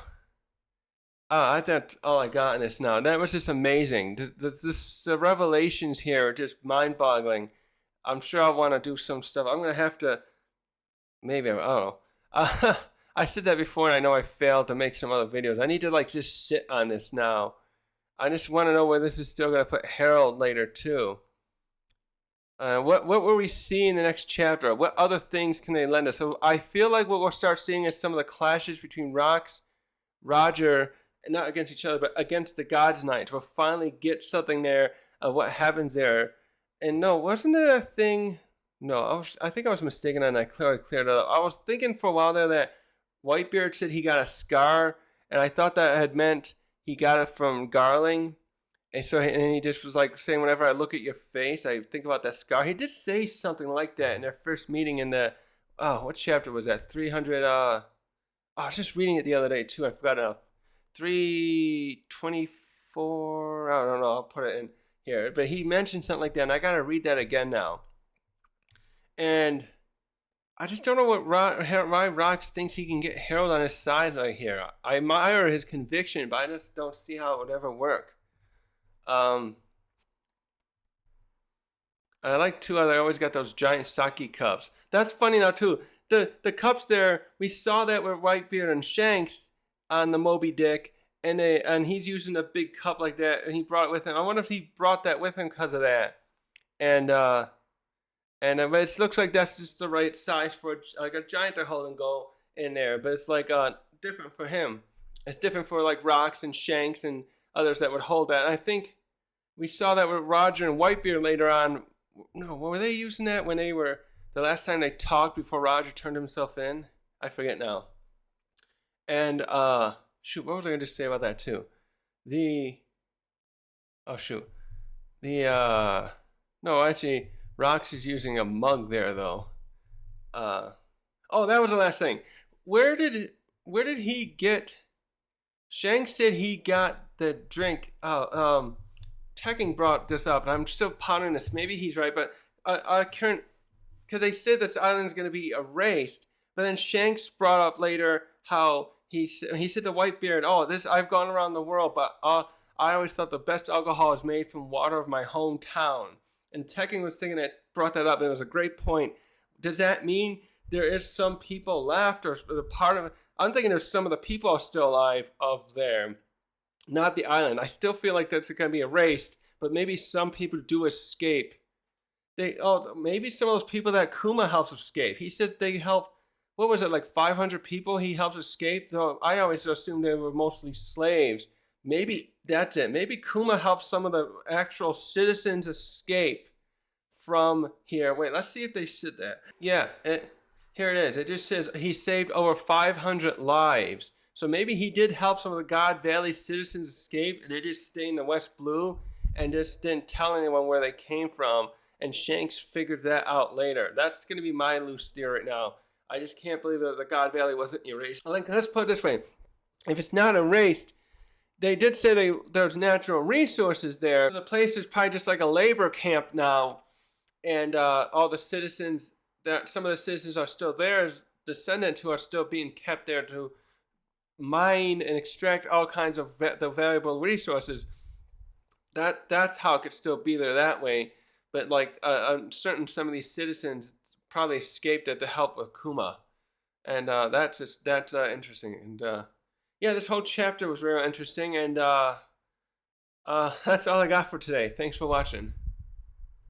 that's all I got in this now. That was just amazing. The revelations here are just mind boggling. I'm sure I want to do some stuff. I'm going to have to, maybe, I don't know. I said that before and I know I failed to make some other videos. I need to like just sit on this now. I just want to know where this is still going to put Harald later too. What will we see in the next chapter? What other things can they lend us? So I feel like what we'll start seeing is some of the clashes between Roger, and not against each other, but against the God's Knights. We'll finally get something there of what happens there. And no, wasn't there a thing? No, I think I was mistaken and I cleared it up. I was thinking for a while there that Whitebeard said he got a scar, and I thought that had meant he got it from Garling. And so he just was like saying, whenever I look at your face, I think about that scar. He did say something like that in their first meeting in the, what chapter was that? 300, I was just reading it the other day too. I forgot now. 324, I don't know. I'll put it in here. But he mentioned something like that, and I got to read that again now. And I just don't know why Rox thinks he can get Harold on his side right here. I admire his conviction, but I just don't see how it would ever work. And I like too how they always got those giant sake cups. That's funny now too. The cups there, we saw that with Whitebeard and Shanks on the Moby Dick, and he's using a big cup like that, and he brought it with him. I wonder if he brought that with him because of that. And but it looks like that's just the right size for like a giant to hold and go in there. But it's like different for him. It's different for like Rocks and Shanks and others that would hold that. And I think we saw that with Roger and Whitebeard later on. No, were they using that when they were the last time they talked before Roger turned himself in? I forget now. And shoot, what was I going to say about that too? The No, actually, Rox is using a mug there, though. Oh, that was the last thing. Where did where did he get? Shank said he got the drink. Tekking brought this up, and I'm still pondering this. Maybe he's right, but I can't, because they said this island is going to be erased. But then Shanks brought up later how he said to Whitebeard, "Oh, this I've gone around the world, but I always thought the best alcohol is made from water of my hometown." And Tekking was thinking that brought that up, and it was a great point. Does that mean there is some people left, or the part of it? I'm thinking there's some of the people are still alive of there, not the island. I still feel like that's going to be erased, but maybe some people do escape. Maybe some of those people that Kuma helps escape. He said they help. What was it, like 500 people he helped escape? Though I always assumed they were mostly slaves. Maybe that's it. Maybe Kuma helped some of the actual citizens escape from here. Wait, let's see if they said that. Yeah, here it is. It just says he saved over 500 lives. So maybe he did help some of the God Valley citizens escape, and they just stayed in the West Blue and just didn't tell anyone where they came from. And Shanks figured that out later. That's going to be my loose theory right now. I just can't believe that the God Valley wasn't erased. Like, let's put it this way. If it's not erased, they did say there's natural resources there. The place is probably just like a labor camp now. And all the citizens, some of the citizens are still there as descendants who are still being kept there to mine and extract all kinds of the valuable resources. That's how it could still be there that way. But like I'm certain some of these citizens probably escaped at the help of Kuma, and that's interesting. And yeah, this whole chapter was real interesting. And that's all I got for today. Thanks for watching.